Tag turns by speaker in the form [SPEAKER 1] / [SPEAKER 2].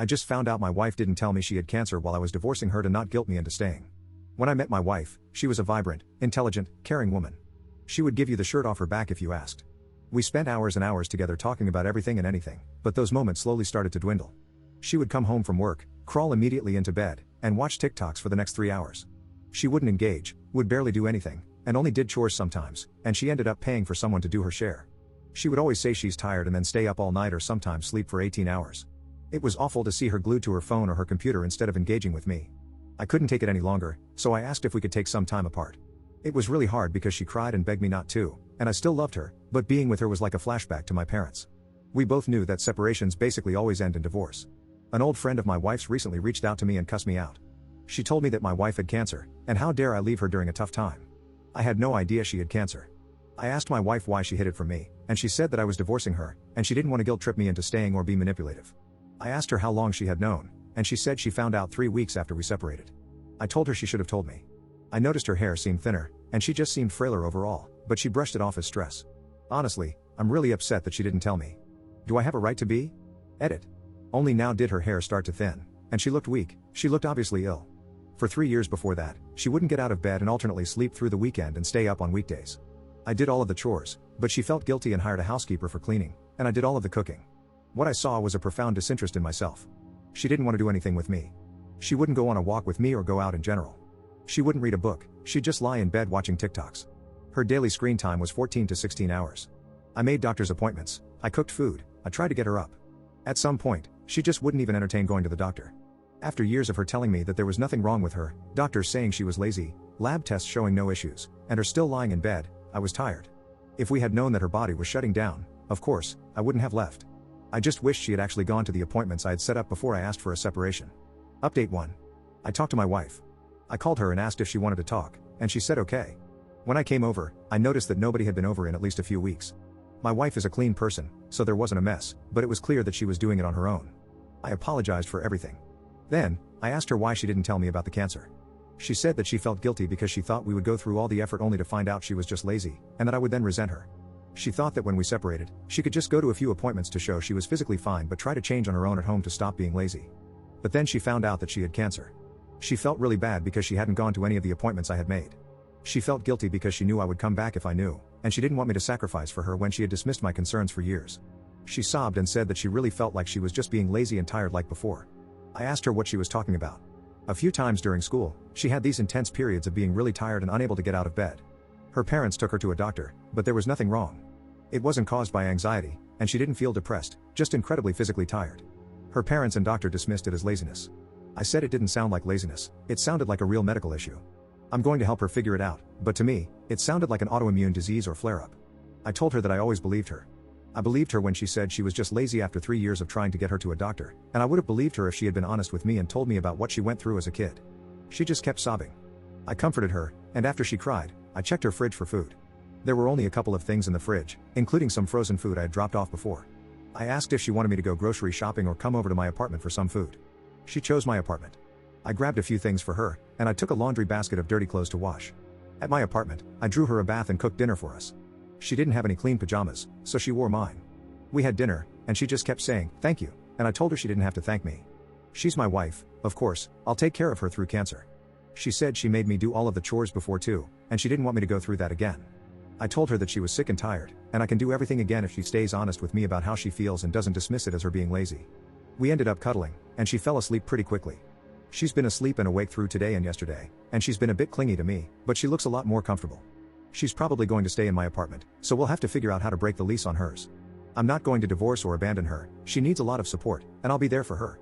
[SPEAKER 1] I just found out my wife didn't tell me she had cancer while I was divorcing her to not guilt me into staying. When I met my wife, she was a vibrant, intelligent, caring woman. She would give you the shirt off her back if you asked. We spent hours and hours together talking about everything and anything, but those moments slowly started to dwindle. She would come home from work, crawl immediately into bed, and watch TikToks for the next 3 hours. She wouldn't engage, would barely do anything, and only did chores sometimes, and she ended up paying for someone to do her share. She would always say she's tired and then stay up all night or sometimes sleep for 18 hours. It was awful to see her glued to her phone or her computer instead of engaging with me. I couldn't take it any longer, so I asked if we could take some time apart. It was really hard because she cried and begged me not to, and I still loved her, but being with her was like a flashback to my parents. We both knew that separations basically always end in divorce. An old friend of my wife's recently reached out to me and cussed me out. She told me that my wife had cancer, and how dare I leave her during a tough time. I had no idea she had cancer. I asked my wife why she hid it from me, and she said that I was divorcing her, and she didn't want to guilt trip me into staying or be manipulative. I asked her how long she had known, and she said she found out 3 weeks after we separated. I told her she should have told me. I noticed her hair seemed thinner, and she just seemed frailer overall, but she brushed it off as stress. Honestly, I'm really upset that she didn't tell me. Do I have a right to be? Edit. Only now did her hair start to thin, and she looked weak. She looked obviously ill. For 3 years before that, she wouldn't get out of bed and alternately sleep through the weekend and stay up on weekdays. I did all of the chores, but she felt guilty and hired a housekeeper for cleaning, and I did all of the cooking. What I saw was a profound disinterest in myself. She didn't want to do anything with me. She wouldn't go on a walk with me or go out in general. She wouldn't read a book, she'd just lie in bed watching TikToks. Her daily screen time was 14 to 16 hours. I made doctor's appointments, I cooked food, I tried to get her up. At some point, she just wouldn't even entertain going to the doctor. After years of her telling me that there was nothing wrong with her, doctors saying she was lazy, lab tests showing no issues, and her still lying in bed, I was tired. If we had known that her body was shutting down, of course, I wouldn't have left. I just wished she had actually gone to the appointments I had set up before I asked for a separation. Update 1. I talked to my wife. I called her and asked if she wanted to talk, and she said okay. When I came over, I noticed that nobody had been over in at least a few weeks. My wife is a clean person, so there wasn't a mess, but it was clear that she was doing it on her own. I apologized for everything. Then, I asked her why she didn't tell me about the cancer. She said that she felt guilty because she thought we would go through all the effort only to find out she was just lazy, and that I would then resent her. She thought that when we separated, she could just go to a few appointments to show she was physically fine but try to change on her own at home to stop being lazy. But then she found out that she had cancer. She felt really bad because she hadn't gone to any of the appointments I had made. She felt guilty because she knew I would come back if I knew, and she didn't want me to sacrifice for her when she had dismissed my concerns for years. She sobbed and said that she really felt like she was just being lazy and tired like before. I asked her what she was talking about. A few times during school, she had these intense periods of being really tired and unable to get out of bed. Her parents took her to a doctor, but there was nothing wrong. It wasn't caused by anxiety, and she didn't feel depressed, just incredibly physically tired. Her parents and doctor dismissed it as laziness. I said it didn't sound like laziness, it sounded like a real medical issue. I'm going to help her figure it out, but to me, it sounded like an autoimmune disease or flare-up. I told her that I always believed her. I believed her when she said she was just lazy after 3 years of trying to get her to a doctor, and I would have believed her if she had been honest with me and told me about what she went through as a kid. She just kept sobbing. I comforted her, and after she cried, I checked her fridge for food. There were only a couple of things in the fridge, including some frozen food I had dropped off before. I asked if she wanted me to go grocery shopping or come over to my apartment for some food. She chose my apartment. I grabbed a few things for her, and I took a laundry basket of dirty clothes to wash. At my apartment, I drew her a bath and cooked dinner for us. She didn't have any clean pajamas, so she wore mine. We had dinner, and she just kept saying, "Thank you," and I told her she didn't have to thank me. She's my wife, of course, I'll take care of her through cancer. She said she made me do all of the chores before too, and she didn't want me to go through that again. I told her that she was sick and tired, and I can do everything again if she stays honest with me about how she feels and doesn't dismiss it as her being lazy. We ended up cuddling, and she fell asleep pretty quickly. She's been asleep and awake through today and yesterday, and she's been a bit clingy to me, but she looks a lot more comfortable. She's probably going to stay in my apartment, so we'll have to figure out how to break the lease on hers. I'm not going to divorce or abandon her, she needs a lot of support, and I'll be there for her.